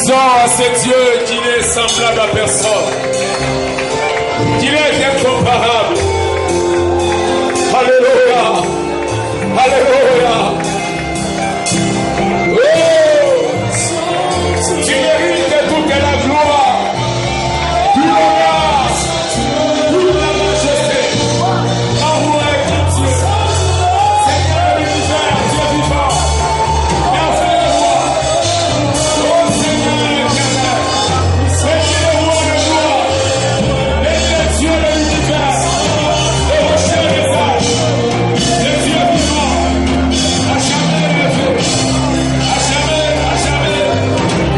Disons à ce Dieu qu'il est semblable à personne, qu'il est incomparable. Alléluia. Alléluia. Oh, tu mérites toute la gloire, tout l'honneur, toute la majesté. Envoie qui Dieu. Seigneur de l'univers, Dieu vivant. Merci de moi. Oh Seigneur l'éternel. Retirez-moi de gloire. Et Dieu de l'univers. Le rocher des âges. Le Dieu vivant. À jamais élevé.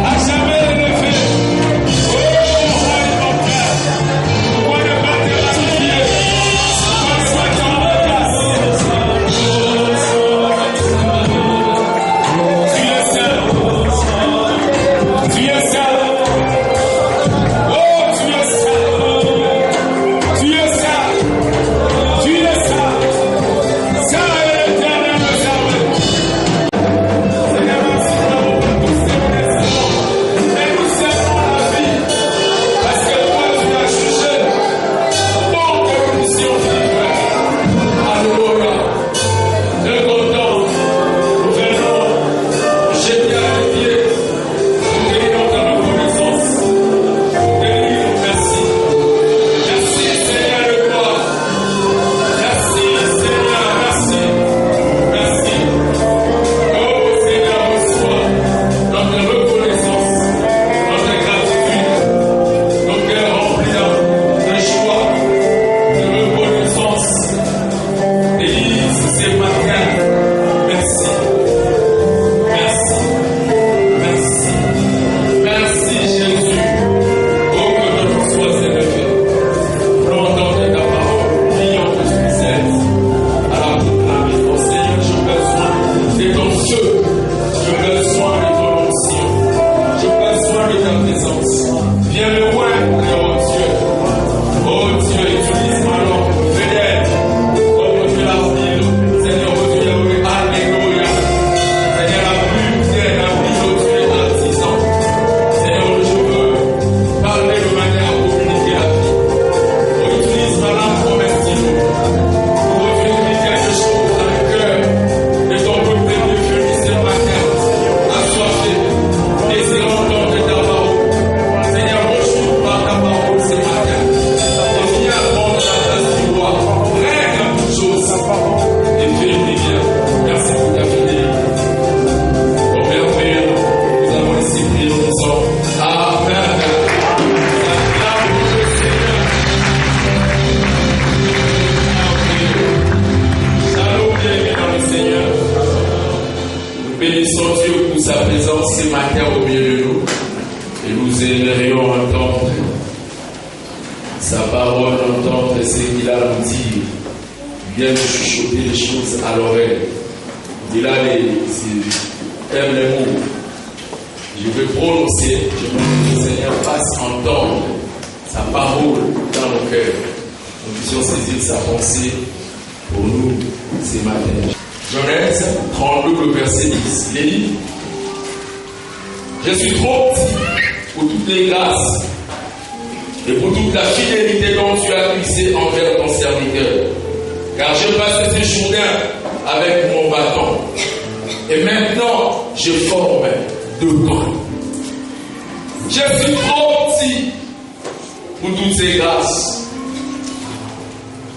À jamais élevé. Oh, roi immortel. Roi de battre la vie. Roi de battre en place. Tu es seul. Tu es seul. Oh, tu es seul. Tu es seul. Tu es seul. Seul est l'éternel des armées. Seigneur, merci d'amour pour tous ces blessés. Et nous servons la vie. Parce que toi, tu as jugé. Bon que nous puissions vivre. Alléluia. De content, nous venons jeter à tes pieds. Nous témoignons ta reconnaissance. Nous témoignons merci. Merci Seigneur de gloire. Merci Seigneur, merci. Merci. Oh Seigneur, reçois notre reconnaissance, notre gratitude, nos cœurs remplis de joie, de reconnaissance. Élise, c'est ma terre. Merci. Merci. Merci. Merci Jésus. Oh, que notre soit élevé. Pour entendre ta parole, prions que tu nous aides à la proclamer. Oh Seigneur, j'ai besoin de ton feu. J'ai besoin de ton onction. J'ai besoin de ta présence. Viens me loin, oh Dieu. Oh Dieu, utilise-moi alors. Peut-être. Comme tu l'as dit, Seigneur, oh Dieu, alléluia. Seigneur, la pluie, la pluie, oh Dieu, est artisan. Seigneur, je veux parler de manière à communiquer la vie. Oh, utilise ma langue comme un stylo. Oh Dieu, dis quelque chose dans le cœur de ton peuple de Dieu, ce matin, assoiffé, désirant entendre ta parole. Seigneur, bonjour par ta parole ce matin. Et viens prendre la place du roi. Règle toute chose. Et fais des biens. Merci pour ta fidélité. Au Père merveilleux, nous avons laissé prier nos disons Amen. Acclame le Seigneur. Shalom, bienvenue dans le Seigneur. Nous bénissons Dieu pour sa présence ce matin au milieu de nous. Et nous aimerions entendre sa parole, entendre ce qu'il a à nous dire. Bien nous chuchoter les choses à l'oreille. Il a s'il aime les mots. Je vais prononcer, je veux que le Seigneur fasse entendre sa parole dans nos cœurs. Nous puissions saisir sa pensée pour nous ce matin. Genèse 32, le verset 10. Il est dit: je suis trop petit pour toutes les grâces et pour toute la fidélité dont tu as puisé envers ton serviteur. Car je passe ce Jourdain avec mon bâton. Et maintenant, je forme deux camps. Je suis trop petit pour toutes ces grâces.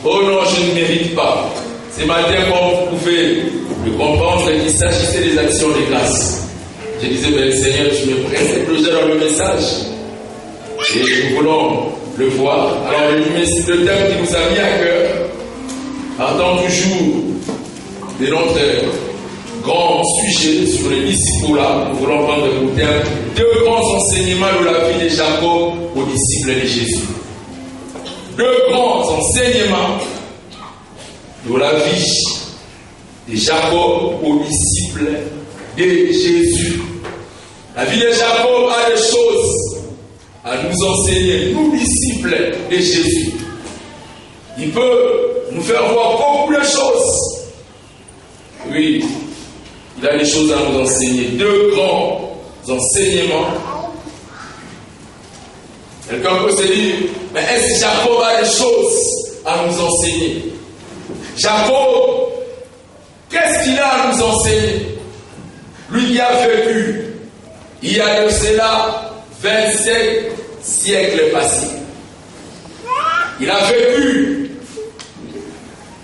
Oh non, je ne mérite pas. Ce matin, comme vous pouvez le comprendre, qu'il s'agissait des actions de grâce. Je disais, ben, Seigneur, tu me présentes déjà dans le message. Et nous voulons le voir. Alors, le thème qui nous a mis à cœur, partant toujours de notre grand sujet sur les disciples, nous voulons prendre pour thème deux grands enseignements de la vie de Jacob aux disciples de Jésus. Deux grands enseignements de la vie de Jacob aux disciples de Jésus. La vie de Jacob a des choses à nous enseigner, nous disciples de Jésus. Il peut nous faire voir beaucoup de choses. Oui, il a des choses à nous enseigner. Deux grands enseignements Quelqu'un peut se dire, mais est-ce que Jacob a des choses à nous enseigner? Jacob, qu'est-ce qu'il a à nous enseigner? Lui qui a vécu, il y a de cela 27 siècles passés. Il a vécu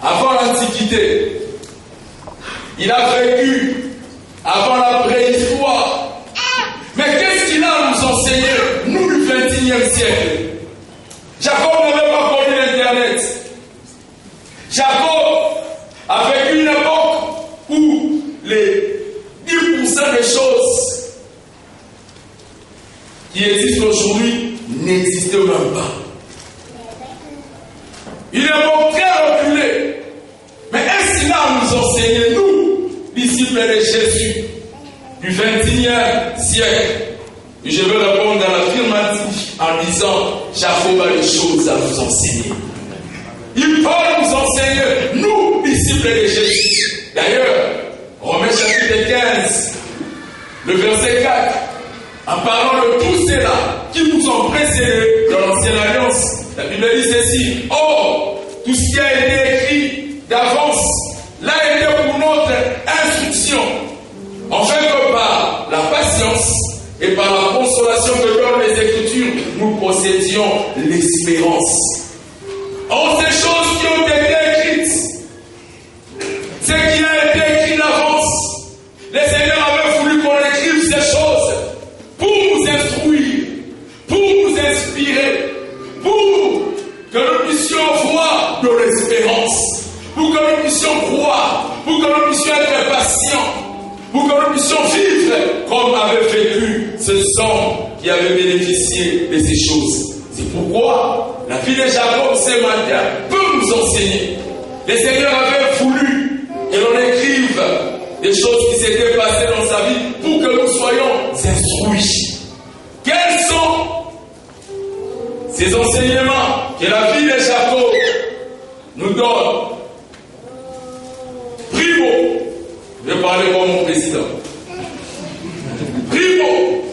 avant l'Antiquité. Il a vécu avant la préhistoire. Mais qu'est-ce qu'il a à nous enseigner, nous du XXIe siècle? Jacob n'avait pas connu l'Internet. Jacob a vécu une époque où les 10% des choses qui existent aujourd'hui n'existent même pas. Une époque très reculée. Mais est-ce qu'il a à nous enseigner, nous, disciples de Jésus, du XXIe siècle? Et je veux répondre dans l'affirmative en disant, Jacob a des choses à nous enseigner. Il peut nous enseigner, nous, disciples de Jésus. D'ailleurs, Romains chapitre 15, le verset 4, en parlant de tous ceux-là qui vous ont précédés dans l'ancienne alliance, la Bible dit ceci: oh, tout ce qui a été écrit d'avance l'a été pour notre instruction, afin que par la patience et par la consolation que donnent les Écritures, nous possédions l'espérance. Or, ces choses qui ont été écrites, ce qui a été écrit d'avance, le Seigneur avait voulu qu'on écrive ces choses pour nous instruire, pour nous inspirer, pour que nous puissions voir de l'espérance, pour que nous puissions croire, pour que nous puissions être patients, pour que nous puissions vivre comme avait vécu ce sang qui avait bénéficié de ces choses. C'est pourquoi la vie de Jacob ce matin peut nous enseigner. Le Seigneur avait voulu que l'on écrive des choses qui s'étaient passées dans sa vie pour que nous soyons instruits. Quels sont ces enseignements que la vie de Jacob nous donne? Primo, je vais parler comme mon président. Primo,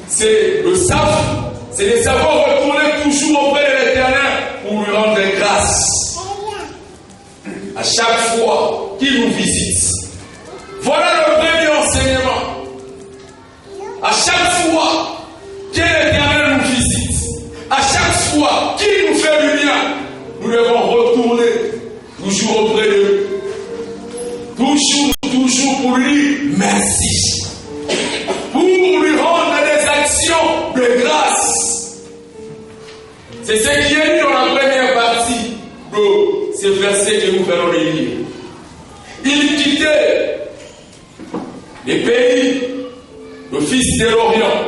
c'est le savoir, c'est de savoir retourner toujours auprès de l'Éternel pour lui rendre grâce à chaque fois qu'il nous visite. Voilà le premier enseignement. À chaque fois que l'Éternel nous visite, à chaque fois qu'il nous fait du bien, nous devons retourner toujours auprès de lui. Toujours pour lui dire merci. Pour lui rendre des actions de grâce. C'est ce qui est dit dans la première partie de ces versets que nous venons de lire. Il quittait les pays, le fils de l'Orient,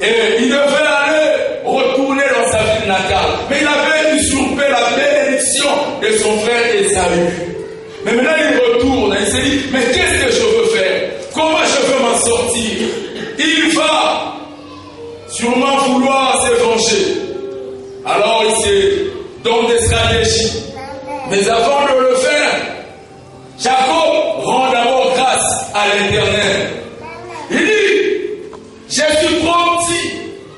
et il devait aller retourner dans sa ville natale. Mais il avait usurpé la bénédiction de son frère Ésaü. Mais maintenant il retourne, il s'est dit, mais qu'est-ce que je veux faire? Comment je peux m'en sortir? Il va sûrement vouloir se venger. Alors il se donne des stratégies. Mais avant de le faire, Jacob rend d'abord grâce à l'Éternel. Il dit, je suis prompti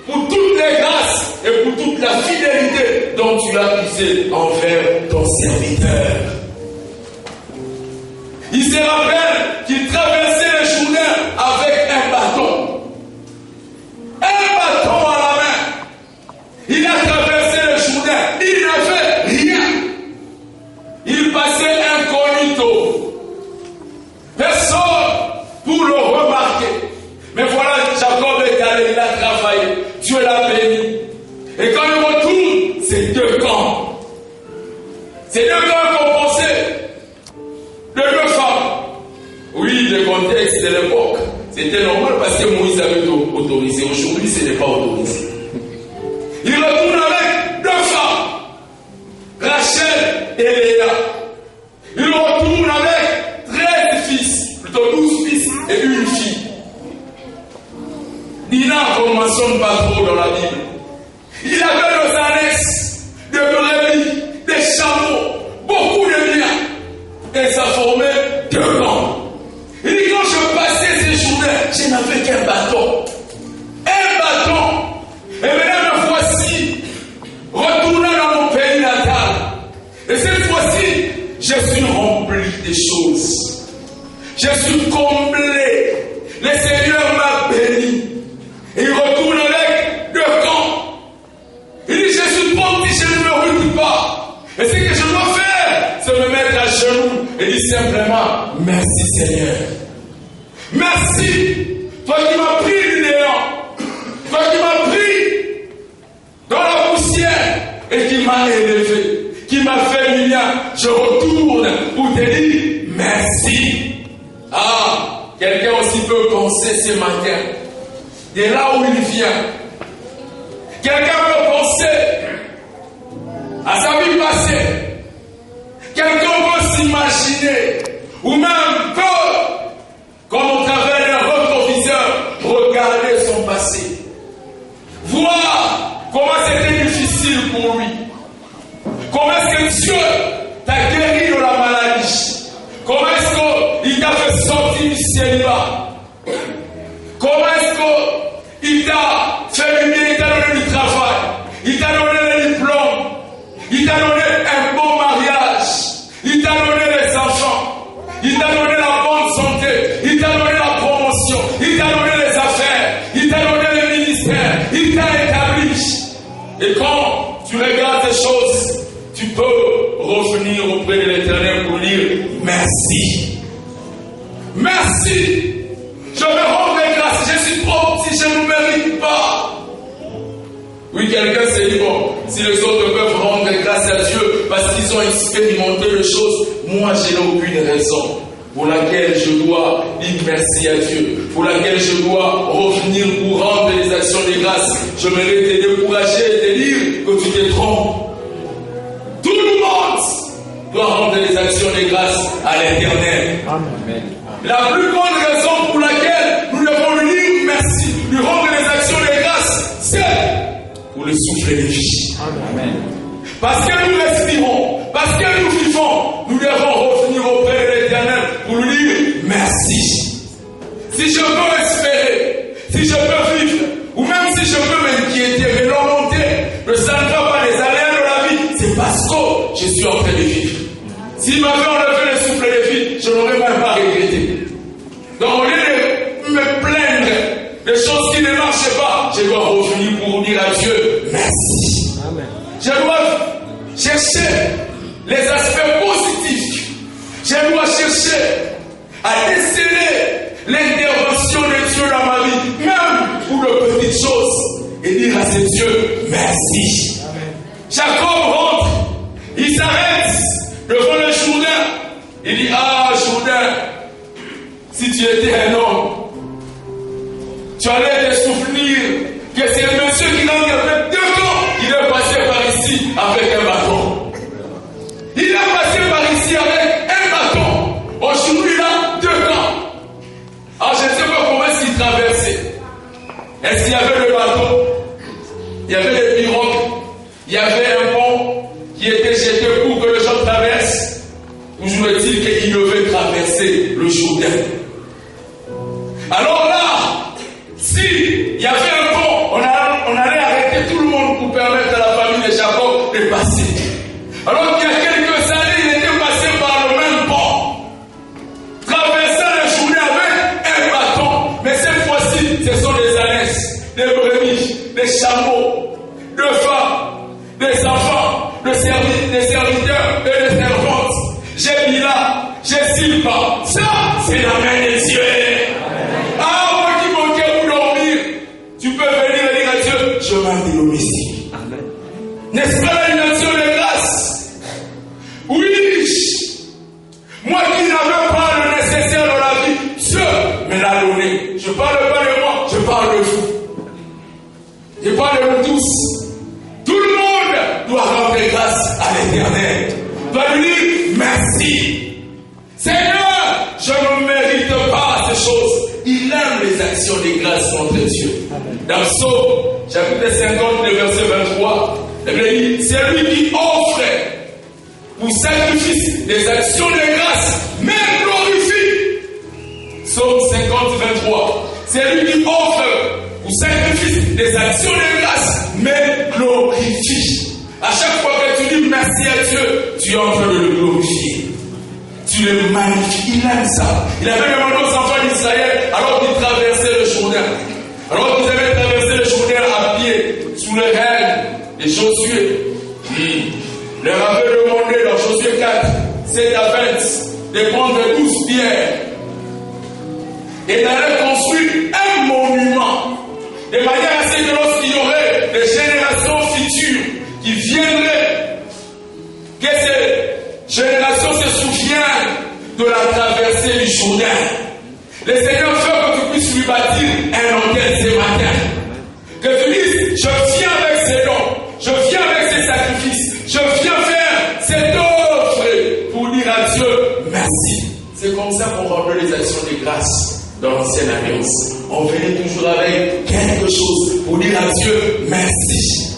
pour toutes les grâces et pour toute la fidélité dont tu as usé envers ton serviteur. Il se rappelle qu'il traversait le Jourdain avec un bâton. Un bâton à la main. Il a traversé le Jourdain. Il n'avait rien. Il passait incognito. Personne pour le remarquer. Mais voilà, Jacob est allé, il a travaillé. Dieu l'a béni. Et quand il retourne, c'est deux camps. C'est deux camps composés de deux femmes. Oui, le contexte de l'époque, c'était normal parce que Moïse avait autorisé. Aujourd'hui, ce n'est pas autorisé. Il retourne avec deux femmes, Rachel et Léa. Il retourne avec 13 fils, plutôt 12 fils et une fille. Dina, on ne mentionne pas trop dans la Bible. Il avait des annexes, des brebis, des chameaux, beaucoup de biens. Et ça formait deux camps. Il dit, quand je passais ces journées, je n'avais qu'un bâton. Seigneur. Merci, toi qui m'as pris du néant, toi qui m'as pris dans la poussière et qui m'a élevé, qui m'a fait du bien. Je retourne pour te dire merci. Ah, quelqu'un aussi peut penser ce matin, de là où il vient. Quelqu'un peut penser à sa vie passée. Quelqu'un peut s'imaginer, ou même peut, comme au travers d'un rétroviseur, regarder son passé. Voir comment c'était difficile pour lui. Comment est-ce que Dieu t'a guéri de la maladie? Comment est-ce qu'il t'a fait sortir du célibat? Comment est-ce qu'il t'a fait du bien? Il t'a donné du travail, il t'a donné le diplôme, il t'a donné un bon mariage, il t'a donné les enfants, il t'a donné la bonne santé, il t'a donné la promotion, il t'a donné les affaires, il t'a donné le ministère, il t'a établi. Et quand tu regardes ces choses, tu peux revenir auprès de l'Éternel pour dire merci. Merci. Je me rends grâce. Je suis pauvre si je ne mérite pas. Oui, quelqu'un s'est dit, bon, si les autres peuvent rendre grâce à Dieu parce qu'ils ont expérimenté les choses, moi je n'ai aucune raison pour laquelle je dois dire merci à Dieu, pour laquelle je dois revenir pour rendre les actions de grâce. Je mérite te décourager et te dire que tu te trompes. Tout le monde doit rendre les actions de grâce à l'Éternel. Amen. La plus grande raison pour laquelle nous devons lui dire merci, lui rendre les actions de grâce, c'est pour le souffle de vie. Amen. Parce que nous respirons, parce que nous vivons, nous devons revenir auprès de l'Éternel pour lui dire merci. Si je peux espérer, si je peux vivre, ou même si je peux m'inquiéter, me lamenter, ne sentir pas les aléas de la vie, c'est parce que je suis en train de vivre. S'il m'avait enlevé le souffle de vie, je n'aurais même pas regretté. Donc au lieu de me plaindre des choses qui ne marchent pas, je dois revenir pour dire à Dieu merci. Amen. Je dois chercher les aspects positifs. Je dois chercher à déceler l'intervention de Dieu dans ma vie, même pour de petites choses, et dire à ce Dieu merci. Amen. Jacob rentre, il s'arrête devant le Jourdain. Il dit, ah Jourdain, si tu étais un homme, tu allais te souvenir que c'est le monsieur qui n'a fait 2 ans, il est passé par ici avec un bâton. Il est passé par ici avec un bâton. Aujourd'hui, il a 2 ans. Alors, je ne sais pas comment s'il traversait. Est-ce qu'il y avait le bateau? Il y avait des pirogues. Il y avait un pont qui était jeté pour que les gens traversent. Toujours est-il qu'il devait traverser le Jourdain. Alors là, s'il y avait un pont, on allait arrêter tout le monde pour permettre à la famille de Jacob de passer. Alors qu'il y a quelques années, il était passé par le même pont, traversant le Jourdain avec un bâton. Mais cette fois-ci, ce sont des ânesses, des brebis, des chameaux, des femmes, des enfants, des serviteurs et des servantes. J'ai mis là, j'ai Silva. Ça, c'est la main de Dieu. Ah, moi qui manquais pour dormir, tu peux venir et dire à Dieu, je m'en dis domicile. N'est-ce pas la nation de grâce? Oui, moi qui n'avais pas le nécessaire dans la vie, Dieu me l'a donné. Je ne parle pas de moi, je parle de vous. Je parle de nous tous. Tout le monde doit rendre grâce à l'Éternel. Doit lui dire merci. Seigneur, je ne mérite pas ces choses. Il aime les actions de grâce contre Dieu. Dans le Psaume, chapitre 50, le verset 23, il dit, c'est lui qui offre pour sacrifice des actions de grâce, même glorifie. Psaume 50, 23. C'est lui qui offre pour sacrifice des actions de grâce, mais glorifie. À chaque fois que tu dis merci à Dieu, tu es en train de le glorifier. Tu le magnifies. Il aime ça. Il avait demandé aux enfants d'Israël alors qu'ils traversaient le Jourdain. Alors qu'ils avaient traversé le Jourdain à pied, sous le règne de Josué. Il leur avait demandé dans Josué 4, 7 à 20, de prendre 12 pierres et d'aller construire un monument, de manière à ce que lorsqu'il y aurait des générations futures qui viendraient, que ces générations se souviennent de la traversée du Jourdain. Le Seigneur veut que tu puisses lui bâtir un hôtel ce matin. Que tu dises, je viens avec ces dons, je viens avec ces sacrifices, je viens faire cette offre pour dire à Dieu merci. C'est comme ça qu'on rendait les actions de grâce dans l'ancienne alliance. On venait toujours avec quelque chose pour dire à Dieu merci.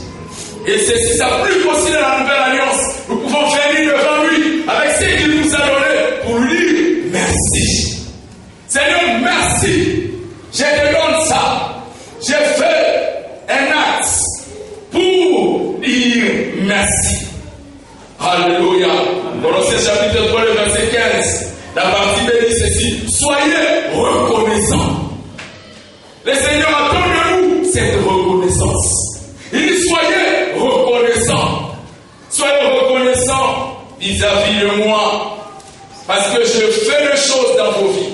Et si ça plus possible dans la nouvelle alliance, nous pouvons venir devant lui avec ce qu'il nous a donné pour lui dire merci. Seigneur, merci. Je te donne ça. J'ai fait un acte pour dire merci. Alléluia. Colossiens chapitre 3, le verset 15. La partie B dit ceci. Soyez reconnaissants. Le Seigneur attend de nous cette reconnaissance. Il dit soyez reconnaissants. Soyez reconnaissants vis-à-vis de moi. Parce que je fais des choses dans vos vies.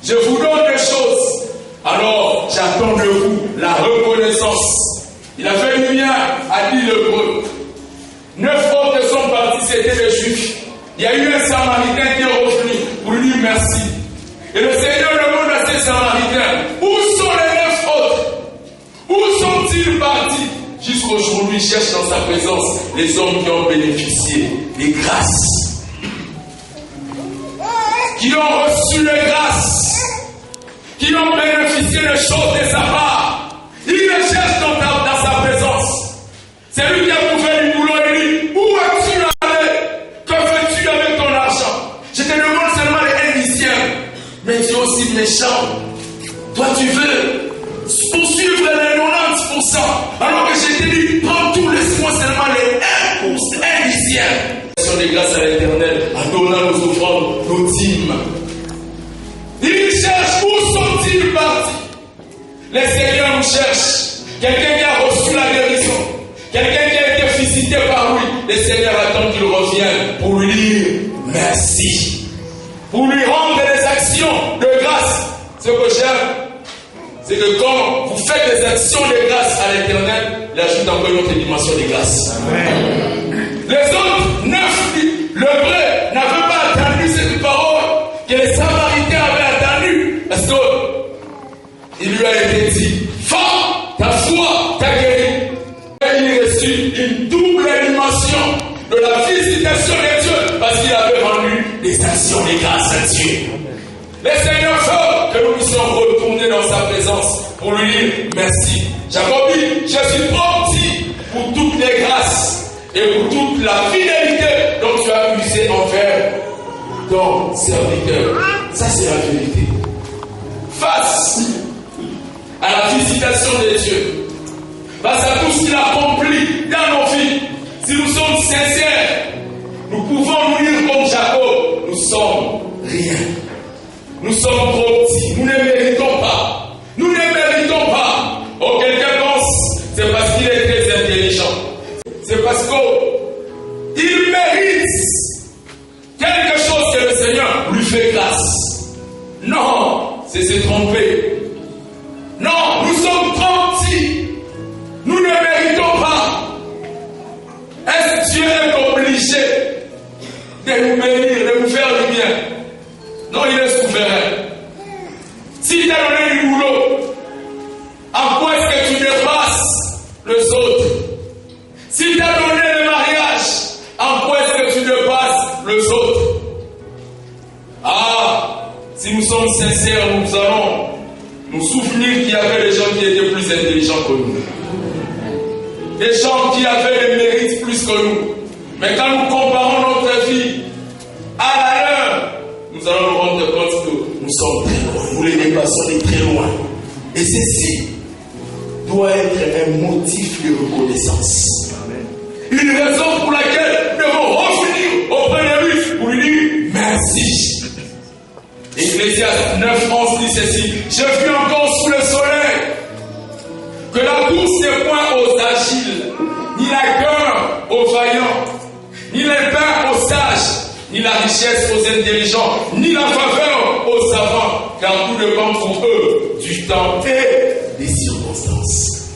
Je vous donne des choses. Alors j'attends de vous la reconnaissance. Il a fait du bien à dit l'Hébreu. 9 autres sont partis, c'était les Juifs. Il y a eu un Samaritain qui est revenu pour lui dire merci. Et le Seigneur demande à ces Samaritains, où sont les 9 autres? Où sont-ils partis? Jusqu'aujourd'hui, il cherche dans sa présence les hommes qui ont bénéficié des grâces, qui ont reçu les grâces, qui ont bénéficié des choses de sa part. Il les cherche dans sa présence. C'est lui qui a prouvé du boulot et dit, où es-tu allé? Que fais-tu avec ton argent? Je te demande seulement les 1 dixième. Mais tu es aussi méchant. Toi tu veux poursuivre les 90%. Alors que je te dis, prends tout, laisse-moi seulement les 1 dixième. Sur les grâces à l'Éternel, en donnant nos offrandes, nos dîmes. Il cherche, où sont-ils partis? Le Seigneur nous cherche. Quelqu'un qui a reçu la guérison, quelqu'un qui a été visité par lui, le Seigneur attend qu'il revienne pour lui dire merci, pour lui rendre des actions de grâce. Ce que j'aime, c'est que quand vous faites des actions de grâce à l'Éternel, il ajoute encore une autre dimension de grâce. Amen. Les autres 9, le vrai, n'avaient pas attendu cette parole que les Samaritains avaient attendu, parce qu'il lui a été dit, femme, ta foi t'a guéri. Il reçut une double dimension de la visitation de Dieu parce qu'il avait rendu des actions de grâce à Dieu. Le Seigneur veut que nous puissions retourner dans sa présence pour lui dire merci. Jacob dit, je suis parti pour toutes les grâces et pour toute la fidélité dont tu as usé envers ton serviteur. Ça c'est la vérité. Face à la visitation de Dieu, face à tout ce qu'il accomplit dans nos vies, si nous sommes sincères, nous pouvons nous dire comme Jacob, nous sommes rien. Nous sommes trop petits, nous ne méritons pas. Nous ne méritons pas. Oh, quelqu'un pense, c'est parce qu'il est très intelligent. C'est parce qu'il mérite quelque chose que le Seigneur lui fait grâce. Non, c'est se tromper. Non, nous sommes trop petits. Nous ne méritons pas. Est-ce que Dieu est obligé de nous bénir, de nous faire du bien? Non, il est souverain. S'il t'a donné du boulot, en quoi est-ce que tu dépasses les autres? S'il t'a donné le mariage, en quoi est-ce que tu dépasses les autres? Ah, si nous sommes sincères, nous allons nous souvenir qu'il y avait des gens qui étaient plus intelligents que nous. Des gens qui avaient des mérites plus que nous. Mais quand nous comparons notre vie à la leur, nous allons nous rendre compte que nous sommes très loin. Nous les dépassons de très loin. Et ceci doit être un motif de reconnaissance. Une raison pour laquelle nous devons revenir auprès de lui pour lui dire merci. Ecclésiaste 9:11 dit ceci. Je vis encore sous le soleil que la course n'est point aux agiles, ni la guerre aux vaillants, ni les pains aux sages, ni ni la richesse aux intelligents, ni la faveur aux savants, car tout dépend pour eux du temps et des circonstances.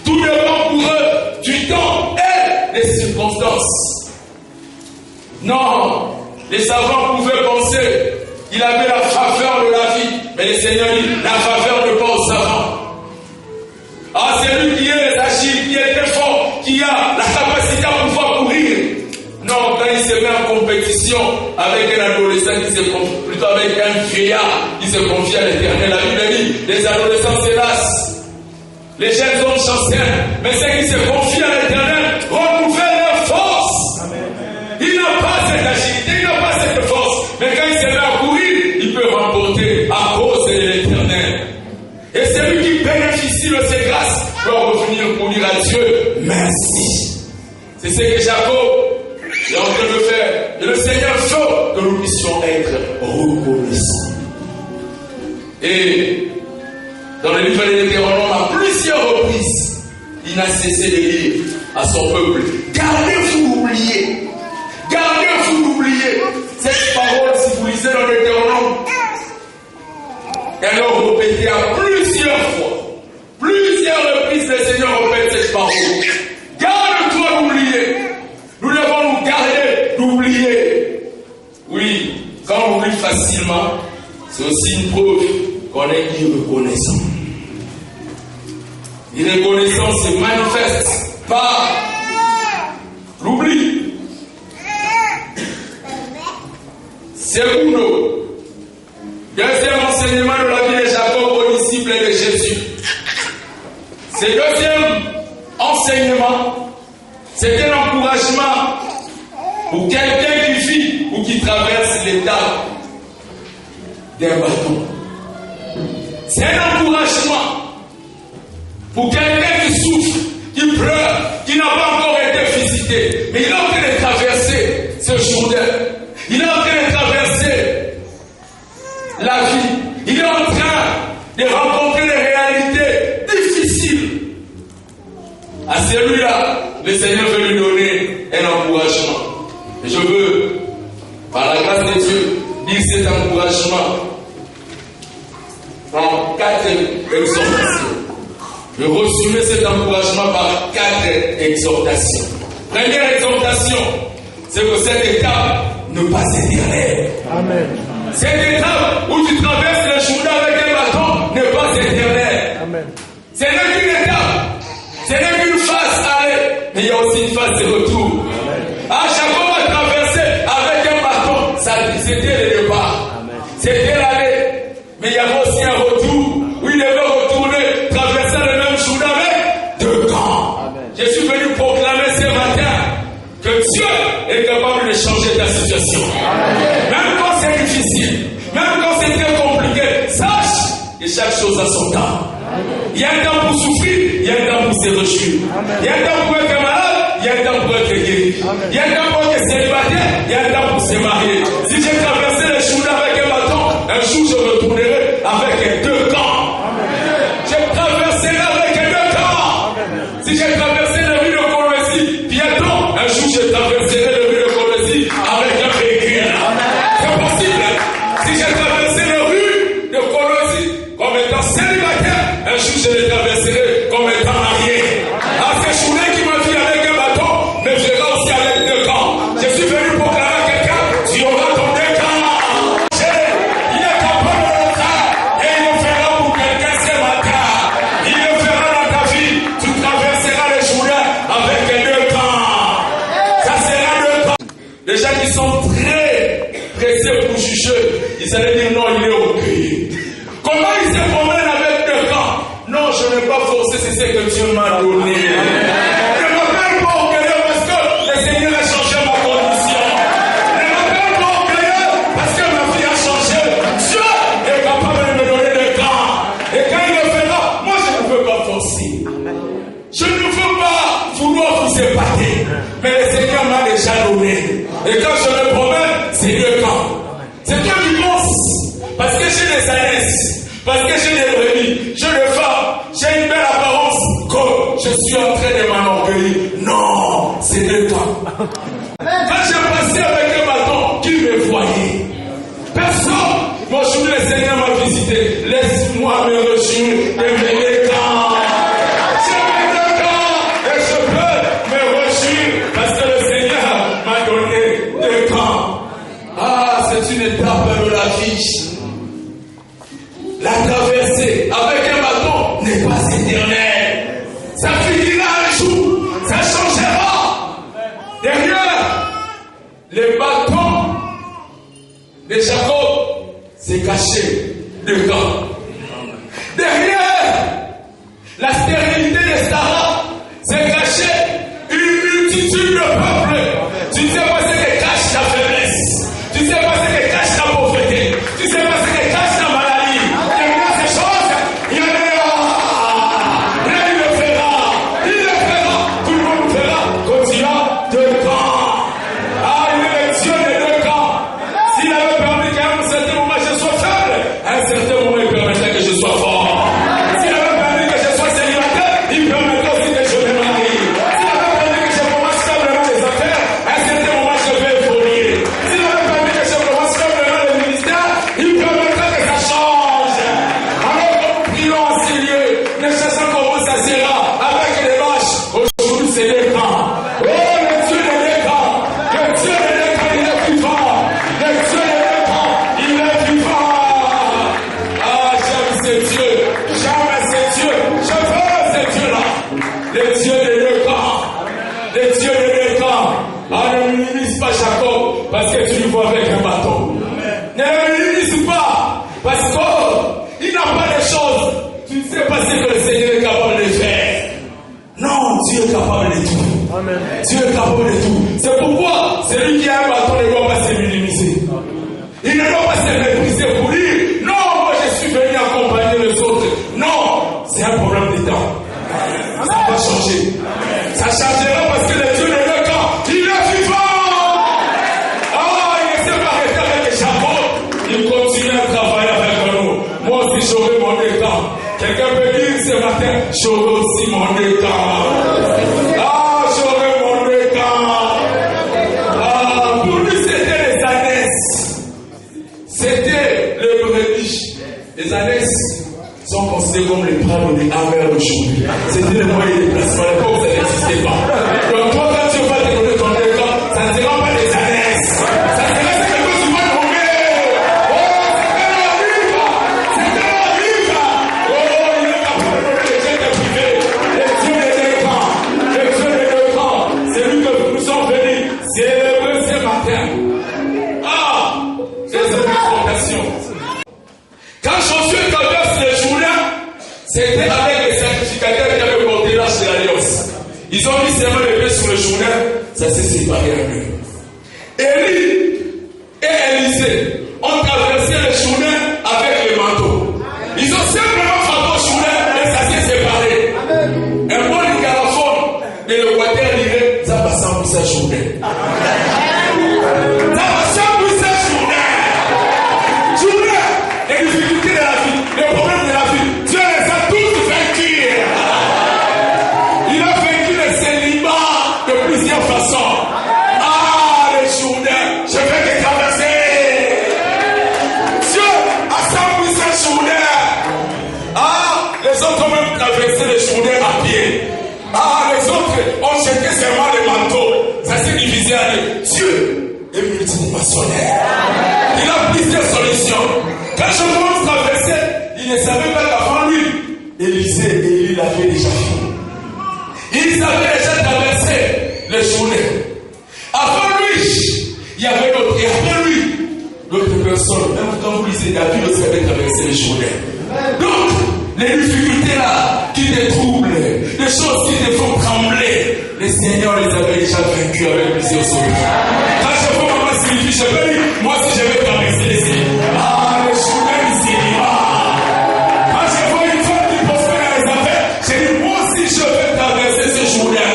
Tout dépend pour eux du temps et des circonstances. Non, les savants pouvaient penser qu'il avait la faveur de la vie, mais le Seigneur dit, la faveur ne pas aux savants. Ah, c'est lui qui est agile, qui est très fort, qui a la capacité à pouvoir courir. Non, quand il se met en compétition avec un adolescent qui se confie, plutôt avec un vieillard qui se confie à l'Éternel. La Bible dit, les adolescents s'hélas, les jeunes hommes chancellent, mais ceux qui se confient à l'Éternel renouvellent leur force. Amen. Il n'a pas cette agilité, il n'a pas cette force, mais quand il se met à courir, il peut remporter à cause de l'Éternel. Et celui qui bénéficie de ses grâces doit revenir pour dire à Dieu merci. C'est ce que Jacob est en train de faire. Et le Seigneur veut que nous puissions être reconnaissants. Et dans le livre de l'Hétéronome, à plusieurs reprises, il n'a cessé de dire à son peuple, gardez-vous d'oublier. Gardez-vous d'oublier. Cette parole, si vous lisez dans l'Hétéronome, elle a répété à plusieurs fois. Plusieurs reprises, le Seigneur répète cette parole. Garde-toi d'oublier. Nous devons nous garder d'oublier. Oui, quand on oublie facilement, c'est aussi une preuve qu'on est irreconnaissant. L'irreconnaissance se manifeste par l'oubli. Segundo, deuxième enseignement de la vie de Jacob aux disciples de Jésus. Ce deuxième enseignement, c'est un encouragement pour quelqu'un qui vit ou qui traverse l'étape d'un bâton. C'est un encouragement pour quelqu'un qui souffre, qui pleure, qui n'a pas encore été visité, mais il est en train de traverser ce Jourdain. Il est en train de traverser la vie. Il est en train de rencontrer des réalités difficiles. À celui-là, le Seigneur veut lui donner un encouragement. Et je veux, par la grâce de Dieu, dire cet encouragement en 4 exhortations. Je résume cet encouragement par 4 exhortations. Première exhortation, c'est que cette étape ne pas s'éterner. Amen. Cette étape où tu traverses le Jourdain avec un bâton n'est pas éternelle. Amen. Ce n'est qu'une étape, ce n'est qu'une phase aller, mais il y a aussi une phase de retour. Amen. Ah, Jacob a traversé avec un bâton, c'était le départ, amen. C'était l'aller, mais il y avait aussi un retour où il devait retourner, traverser le même Jourdain avec 2 camps. Amen. Je suis venu proclamer ce matin que Dieu est capable de changer ta situation. Amen. Même quand c'est difficile, même quand c'est très compliqué, sache que chaque chose a son temps. Il y a un temps pour souffrir, il y a un temps pour se réjouir. Il y a un temps pour être malade, il y a un temps pour être guéri. Il y a un temps pour être célibataire, il y a un temps pour se marier. Si j'ai traversé les Jourdain avec un bâton, un jour je retournerai avec 2 camps. Je traverserai avec 2 camps. Si j'ai traversé la rue de Colombie, bientôt, un jour je traverserai la rue de Colombie avec un véhicule. C'est possible. Si j'ai traversé la rue de Colombie comme étant célibataire, un jour je les traverserai comme étant marié. À ce Jourdain qui m'a vu avec un bâton, me verra aussi avec 2 camps. Je suis venu proclamer à quelqu'un, tu auras ton 2 camps. Il est capable de le faire et il le fera pour quelqu'un ce matin. Il le fera dans ta vie. Tu traverseras les Jourdain avec 2 camps. Ça sera 2 camps. Les gens qui sont très pressés pour juger, ils allaient dire non, il est recueilli. Comment il se promène avec 2 camps? Non, je n'ai pas forcé, c'est ce que Dieu m'a donné. Ne m'appelle pas orgueilleux parce que le Seigneur a changé ma condition. Ne m'appelle pas orgueilleux parce que ma vie a changé. Dieu est capable de me donner 2 camps. Et quand il le fera, moi je ne peux pas forcer. Je ne veux pas vouloir vous épater. Mais le Seigneur m'a déjà donné. Et quand je me promène, c'est 2 camps. C'est toi qui penses. Parce que j'ai des aînés, parce que j'ai des brebis, j'ai des femmes, j'ai une belle apparence, que je suis en train de m'enorgueillir. Non, c'est 2 camps. Quand j'ai passé avec un bâton qui réjouir de mes 2 camps. J'ai mes 2 camps et je peux me réjouir parce que le Seigneur m'a donné 2 camps. Ah, c'est une étape de la vie. La traversée avec un bâton n'est pas éternelle. Ça finira un jour, ça changera. Derrière les bâtons de Jacob, c'est caché 2 camps. Derrière la stérilité de Sarah, c'est caché une multitude de peuples. Tu ne sais pas ce que cache la faiblesse. Tu ne sais pas ce que cache la pauvreté. Tu ne sais pas ce que cache la maladie. Derrière ces choses, il y en a. Là, il le fera. Il le fera. Tout le monde le fera. Quand il y a 2 camps. Ah, il est le Dieu des 2 camps. S'il avait permis qu'à un certain moment je sois faible, à un certain moment il permettrait que je sois fort. S'il avait permis que je sois célibataire, il permettrait aussi que je me marie. S'il avait permis que je commence faiblement les affaires, à un certain moment je vais évoluer. S'il avait permis que je commence faiblement le ministère, il permettrait que ça change. Alors que nous prions en ces lieux, ne cherchons comment ça sera avec les vaches. Aujourd'hui c'est 2 camps. Oh, le Dieu des 2 camps. Le Dieu des 2 camps, il est plus fort. Le Dieu des 2 camps, il est plus fort. Ah, j'aime ce Dieu. J'aime ce Dieu. Je veux ce Dieu-là. Le Dieu des 2 camps. Le Dieu des 2 camps. Ah, ne minimise pas Jacob parce que tu le vois avec un bâton. Ne le minimise pas parce qu'il n'a pas de choses. Tu ne sais pas ce que le Seigneur est capable de faire. Non, Dieu est capable de tout. Amen. Dieu est capable de tout. C'est pourquoi celui qui a un bâton ne doit pas se minimiser. Il ne doit pas se mépriser pour dire non, moi je suis venu accompagner les autres. Non, c'est un problème de temps. Ça va changer. Ça changera parce que le Dieu de 2 camps, il est vivant. Ah, il ne s'est pas arrêté avec Jacob. Il continue à travailler avec nous. Moi aussi j'aurai mon 2 camps. Quelqu'un peut dire ce matin, j'aurai aussi mon 2 camps. Ah, j'aurai mon 2 camps. Ah, pour lui c'était les ânesses. C'était le brebis. Les ânesses sont considérés comme les prades des amers aujourd'hui. C'était le moyen de déplacement. À l'époque, ça n'existait pas. Donc toi, quand tu vas te donner ton 2 camps, ça ne sera pas des ânesses. Ça sera ce que tu vas nommer. Oh, c'est un arrive. Oh, il est capable de donner les jets privés. Les dieux des 2 camps. Les dieux des 2 camps. C'est lui que nous sommes venus célébrer ce matin. Ah, c'est une fondation. Quand Josué traverse les Jourdain, c'était avec les sacrificateurs qui avaient porté l'âge de l'alliance. Ils ont mis seulement les pieds sur le Jourdain, ça s'est séparé en deux. Élie et Élisée ont traversé le Jourdain avec les manteaux. Ils ont simplement frappé au Jourdain et ça s'est séparé. Un bon ligaraphone et le water lirait, ça passe en plus à Jourdain. Ça passe en plus à Jourdain. Jourdain, les difficultés de la vie, les problèmes de la vie, Dieu les a tous vaincus. Il a vaincu le célibat de plusieurs façons. Ah, les Jourdain, je vais les traverser. Dieu a 100% Jourdain. Ah, les autres ont même traversé les Jourdain à pied. Ah, les autres ont jeté seulement les manteaux. Ça s'est divisé à deux. Dieu est multidimensionnel. Il a plusieurs solutions. Quand je commence à traverser, il ne savait pas qu'avant lui, Élisée et Élie l'avaient déjà fait. Ils avaient déjà traversé les Jourdain. Avant lui, il y avait d'autres. Et après lui, d'autres personnes. Même quand vous lisez David aussi avait traversé les Jourdain. Donc, les difficultés là qui te troublent, les choses qui te font trembler, le Seigneur les avait déjà vaincus avec plusieurs solutions. Quand je vois maman Sylvie, je peux dire, moi si je vais traverser les îles. Ah, le Jourdain ici, quand je vois une femme qui prospère dans les affaires, je dis, moi aussi je vais traverser ce Jourdain.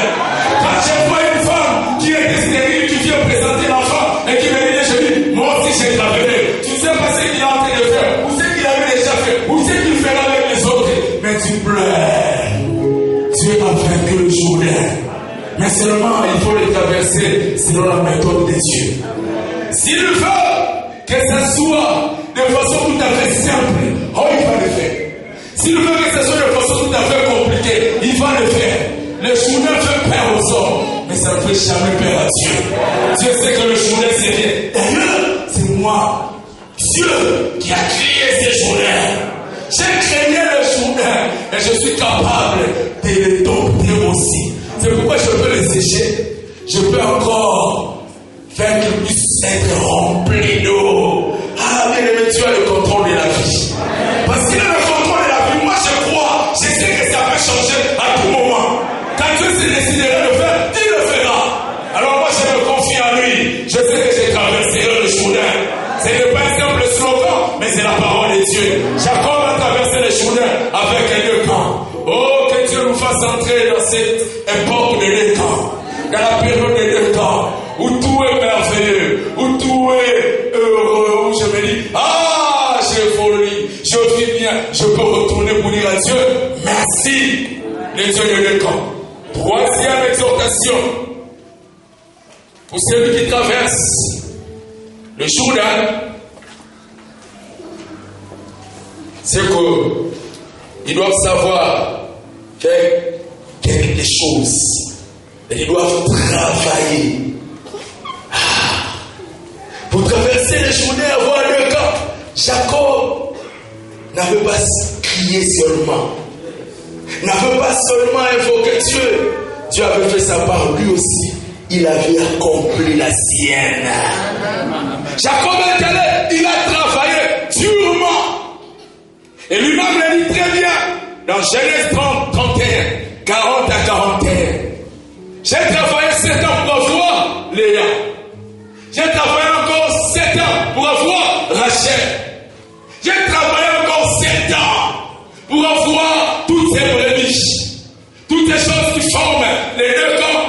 Quand je vois une femme qui est stérile, qui vient présenter l'enfant et qui me dit, je dis, moi aussi j'ai traversé. Tu sais pas ce qu'il est en train de faire, ou ce qu'il avait déjà fait, ou ce qu'il fera avec les autres. Mais tu pleures. Dieu a vaincu le Jourdain. Mais seulement il faut le traverser selon la méthode de Dieu. S'il veut que ça soit de façon tout à fait simple, oh, il va le faire. S'il veut que ce soit de façon tout à fait compliquée, il va le faire. Le journal fait peur aux hommes, mais ça ne fait jamais peur à Dieu. Dieu sait que le journal c'est rien. D'ailleurs, c'est moi, Dieu, qui a créé ces journaux. J'ai créé le journal et je suis capable de les dompter aussi. C'est pourquoi je peux les sécher. Je peux encore faire qu'ils puissent être remplis d'eau. Ah, bien aimé, tu as le contrôle de la vie. Parce qu'il a le contrôle de la vie. Moi, je crois, je sais que ça peut changer à tout moment. Quand Dieu s'est décidé de le faire, il le fera. Alors moi, je me confie en lui. Je sais que j'ai traversé le Jourdain. Ce n'est pas un simple slogan, mais c'est la parole de Dieu. Jacob a traversé le Jourdain avec un deux camps. Oh, que Dieu nous fasse entrer dans cette époque de deux camps. Dans la période de deux camps, où tout est merveilleux, où tout est heureux, où je me dis, ah, j'ai folie, je vis bien, je peux retourner pour dire à Dieu, merci, le Dieu de deux camps. Troisième exhortation, pour celui qui traverse le Jourdain, c'est qu'ils doivent savoir faire quelque chose. Et ils doivent travailler. Pour traverser le Jourdain, avoir le camp, Jacob n'avait pas crié seulement. N'avait pas seulement invoqué Dieu. Dieu avait fait sa part, lui aussi. Il avait accompli la sienne. Jacob est allé, il a travaillé durement. Et lui-même le dit très bien dans Genèse 30, 31, 40 à 41. J'ai travaillé 7 ans pour avoir Léa. J'ai travaillé encore 7 ans pour avoir Rachel. J'ai travaillé encore 7 ans pour avoir toutes ces brebis. Toutes ces choses qui forment les deux camps.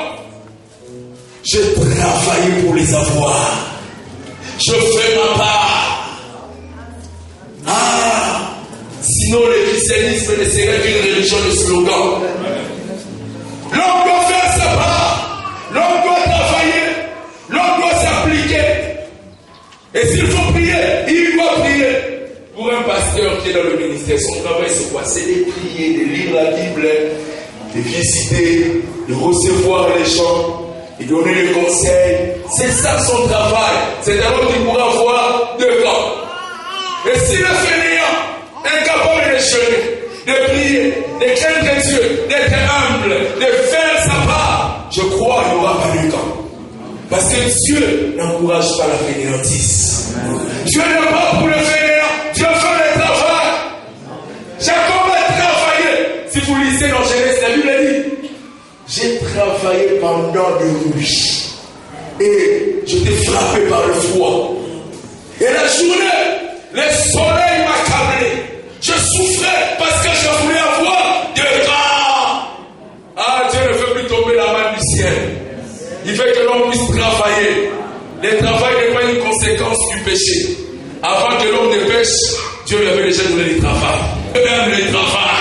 J'ai travaillé pour les avoir. Je fais ma part. Ah, sinon le christianisme ne serait qu'une religion de slogan. L'homme doit faire sa part. L'homme doit travailler. L'homme doit s'appliquer. Et s'il faut prier, il doit prier. Pour un pasteur qui est dans le ministère, son travail c'est quoi? C'est de prier, de lire la Bible, de visiter, de recevoir les gens, de donner des conseils. C'est ça son travail. C'est alors qu'il pourra avoir deux camps. Et si le fainéant, incapable de jeûner, de prier, de craindre Dieu, d'être humble, de faire sa part, je crois qu'il n'y aura pas de camp. Parce que Dieu n'encourage pas la fainéantise. Dieu n'est pas pour le fainéant, Dieu fait le travail. Jacob a travaillé. Si vous lisez dans Genèse, la Bible dit, j'ai travaillé pendant des nuits et j'étais frappé par le froid. Et la journée, le soleil m'accablait. Je souffrais parce que je voulais avoir de grands. Ah, Dieu ne fait plus tomber la main du ciel. Il fait que l'homme puisse travailler. Le travail n'est pas une conséquence du péché. Avant que l'homme ne pêche, Dieu lui avait déjà donné le travail. Dieu aime le travail.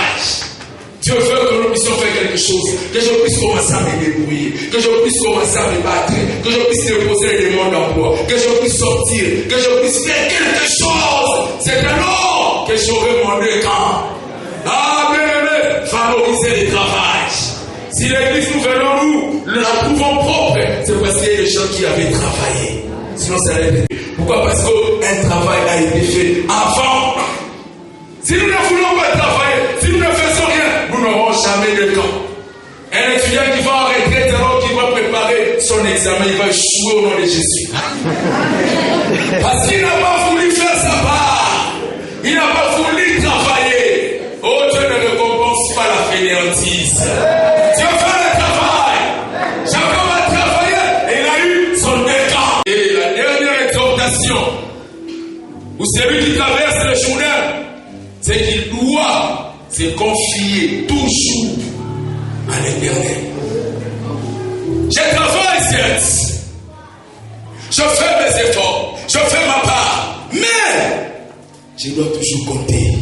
Dieu veut que nous puissions faire quelque chose. Que je puisse commencer à me débrouiller. Que je puisse commencer à me battre. Que je puisse déposer les demandes d'emploi. Que je puisse sortir. Que je puisse faire quelque chose. C'est alors que j'aurai mon camp. Ah, bien aimé, favoriser le travail. Si l'église nous venons, nous la trouvons propre, c'est parce qu'il y a des gens qui avaient travaillé. Sinon, ça n'allait pas. Pourquoi? Parce qu'un travail a été fait avant. Si nous ne voulons pas travailler, si nous ne faisons rien, nous n'aurons jamais de camp. Un étudiant qui va en retraite alors qu'il va préparer son examen, il va échouer au nom de Jésus. Parce qu'il n'a pas voulu faire sa part. Il n'a pas voulu travailler. Oh, Dieu ne récompense pas la fainéantise. Dieu fait le travail. Jacob a travaillé et il a eu son décor. Et la dernière exhortation, pour celui qui traverse le Jourdain, c'est qu'il doit se confier toujours à l'Éternel. Je travaille, certes. Je fais mes efforts. Je fais ma part. Mais je dois toujours compter.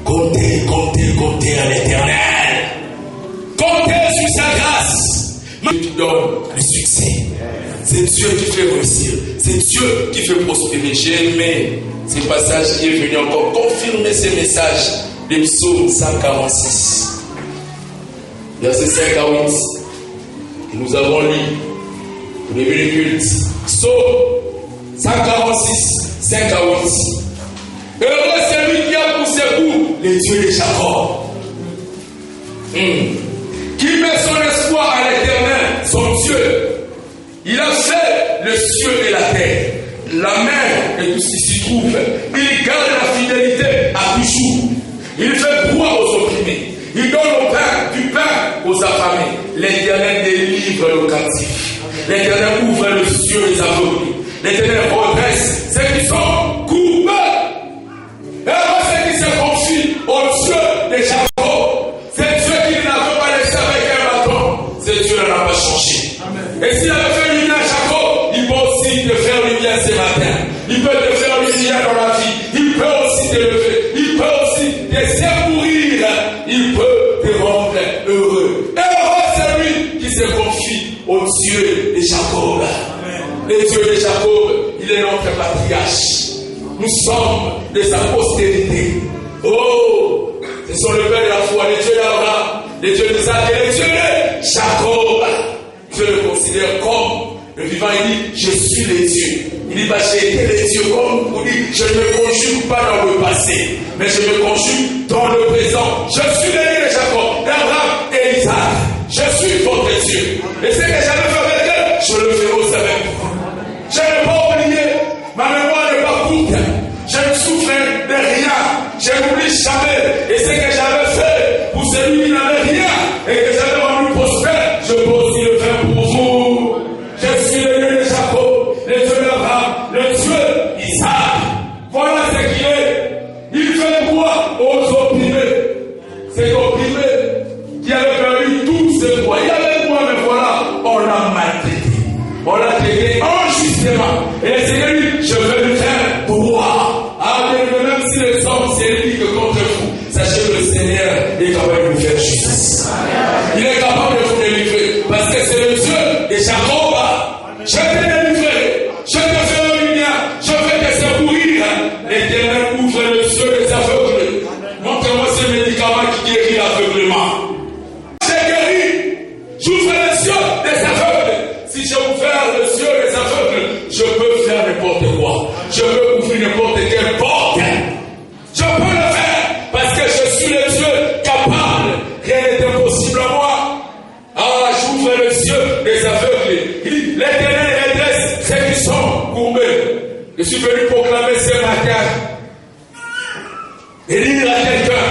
Compter à l'Éternel. Compter sur sa grâce. Dieu qui donne le succès. C'est Dieu qui fait réussir. C'est Dieu qui fait prospérer. J'ai aimé ces passages qui est venu encore confirmer ces messages le psaume 146, verset 5 à 8, que nous avons lu au début du culte. Psaume 146, 5 à 8. Heureux celui qui a pour secours les dieux de Jacob, qui met son espoir à l'Éternel, son Dieu. Il a fait le ciel et la terre, la mer et tout ce qui s'y trouve. Il garde la fidélité à toujours. Il fait boire aux opprimés. Il donne du pain aux affamés. L'Éternel délivre le captif. L'Éternel ouvre le ciel des aveugles. L'Éternel redresse ceux qui sont courbés. Et alors ceux qui se confient au Dieu de Jacob, c'est Dieu qui ne l'avait pas laissé avec un bâton. C'est Dieu ne l'a pas changé. Amen. Et s'il avait fait lumière à Jacob, il peut aussi te faire lumière ce matin. Il peut te faire lumière dans la vie. Il peut aussi te lever. Il peut aussi te secourir. Il peut te rendre heureux. Et heureux c'est lui qui se confie au Dieu de Jacob. Amen. Le Dieu de Jacob, il est notre patriarche. Nous sommes de sa postérité. Oh, ce sont le Père de la foi, les dieux d'Abraham, les dieux d'Isaac et les dieux de Jacob. Dieu le considère comme le vivant. Il dit, je suis les dieux. Il dit, j'ai été les dieux, comme vous dites, je ne me conjugue pas dans le passé, mais je me conjugue dans le présent. Je suis les dieux de Jacob, d'Abraham et Isaac. Je suis votre Dieu. Et ce que j'avais fait avec eux, je le ferai aussi avec vous. Je n'ai pas oublié, ma mémoire n'est pas courte. Je ne souffre de rien. Je n'oublie jamais. Et ce que j'avais fait pour celui qui n'avait rien et que j'avais rendu prospère, je peux aussi le faire pour vous. Je suis le Dieu de Jacob, le Dieu d'Abraham, le Dieu d'Isaac. Voilà ce qu'il est. Il fait quoi aux opprimés? Ces opprimés qui avaient perdu tous ces droits. Il y avait quoi, mais voilà, on l'a maltraité. On l'a traité injustement. Et le Seigneur dit, je vais le faire droit. Ah, même si les hommes s'éliquent contre vous, sachez que le Seigneur est capable de vous faire justice. Il est capable de vous délivrer. Parce que c'est le Dieu de Jacob. Je t'ai délivré. Je te fais lumière. Je vais te secourir. L'Éternel ouvre le ciel des aveugles. Montrez-moi ce médicament qui guérit l'aveuglement. J'ai guéri. J'ouvre le ciel des aveugles. Si j'ai ouvert le ciel des aveugles, je peux faire n'importe quoi. Je peux ouvrir n'importe quelle porte. Je peux le faire parce que je suis le Dieu capable. Rien n'est impossible à moi. Ah, j'ouvre le ciel des aveugles. L'Éternel redresse ceux qui sont courbés. Je suis venu proclamer ce matin et dire à quelqu'un,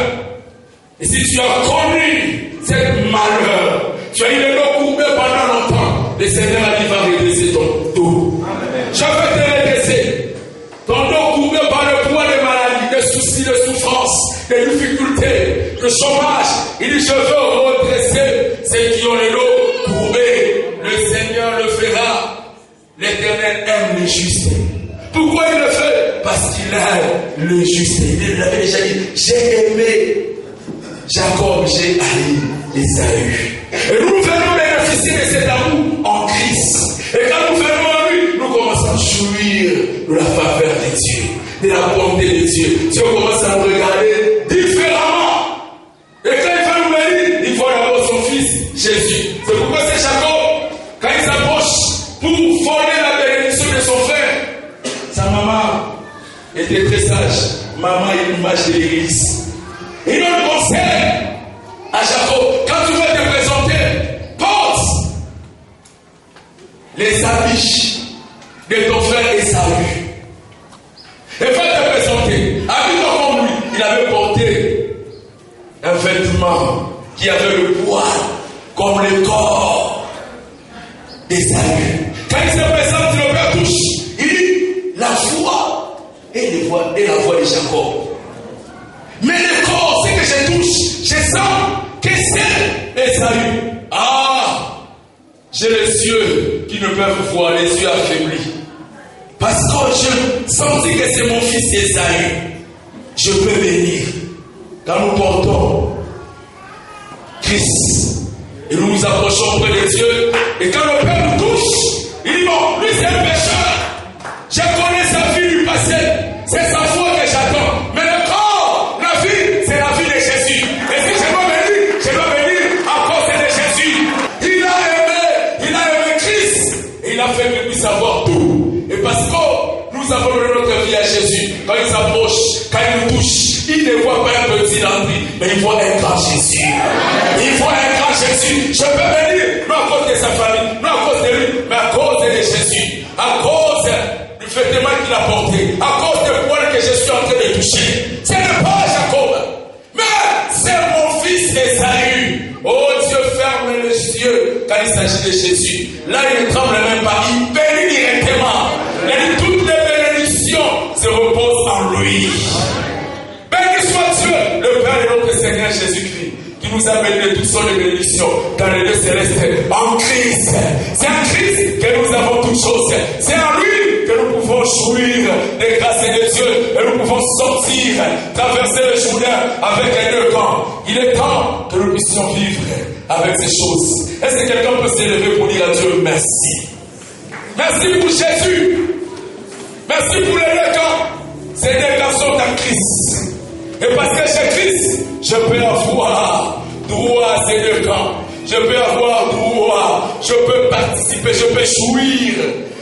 et si tu as connu cette malheur, tu as eu le dos courbé pendant longtemps, le Seigneur a dit va redresser ton dos. Je vais te redresser. Ton dos courbé par le poids des maladies, des soucis, des souffrances, des difficultés, le chômage. Il dit je veux redresser ceux qui ont le dos courbé. Le Seigneur le fera. L'Éternel aime les justes. Pourquoi il le fait? Parce qu'il aime le juste. Il l'avait déjà dit, j'ai aimé Jacob, j'ai haï Ésaü. Et nous venons bénéficier de cet amour en Christ. Et quand nous venons en lui, nous commençons à jouir de la faveur de Dieu, de la bonté de Dieu. Dieu commence à nous regarder différemment. Et quand il va nous bénir, il voit d'abord son fils, Jésus. C'est pourquoi c'est Jacob, quand il s'approche pour fonder la bénédiction de son frère, sa maman était très sage. Maman est l'image de l'église. Il donne conseil à Jacob. Quand tu vas te présenter, porte les habits de ton frère Ésaü. Et va te présenter. Habille-toi comme lui. Il avait porté un vêtement qui avait le poids comme le corps d'Ésaü. Quand il se présente, le Père touche. Il dit la voix et la voix de Jacob. Mais le corps, c'est que je touche, je sens que c'est Ésaü. Ah, j'ai les yeux qui ne peuvent voir, les yeux affaiblis. Parce que je sens que c'est mon fils Ésaü. Je peux venir. Quand nous portons Christ et nous nous approchons près de Dieu, et quand le Père nous touche, il dit bon, lui c'est un pécheur. Je connais sa vie du passé. C'est sa foi que j'attends. Mais le corps, la vie, c'est la vie de plaisanterie. Mais il faut un grand Jésus. Il faut un grand Jésus. Je peux venir, non à cause de sa famille, non à cause de lui, mais à cause de Jésus. À cause du vêtement qu'il a porté. À cause de poils que je suis en train de toucher. Ce n'est pas Jacob. Mais c'est mon fils Esaü. Oh Dieu, ferme les yeux quand il s'agit de Jésus. Là, il ne tremble même pas. Il bénit directement. Et toutes les bénédictions se reposent en lui. Béni soit Dieu, le Père de notre Seigneur Jésus-Christ, qui nous a béni de toutes sortes de bénédictions dans les lieux célestes en Christ. C'est en Christ que nous avons toutes choses. C'est en lui que nous pouvons jouir des grâces de Dieu et nous pouvons sortir, traverser le Jourdain avec un nœud camp. Il est temps que nous puissions vivre avec ces choses. Est-ce que quelqu'un peut s'élever pour dire à Dieu merci? Merci pour Jésus. Merci pour les deux camps. Ces deux camps sont en Christ. Et parce que j'ai Christ, je peux avoir droit à ces deux camps. Je peux avoir droit. Je peux participer. Je peux jouir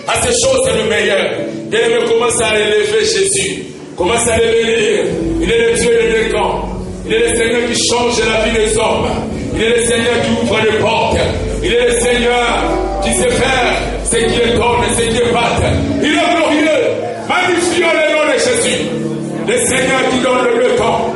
à ces choses le meilleur. Bien-aimé, commence à élever Jésus. Commence à l'élever. Il est le Dieu des deux camps. Il est le Seigneur qui change la vie des hommes. Il est le Seigneur qui ouvre les portes. Il est le Seigneur qui sait faire ce qui est donne et ce qui est bat. Il est glorieux. Magnifions le nom de Jésus. Le Seigneur qui donne le temps.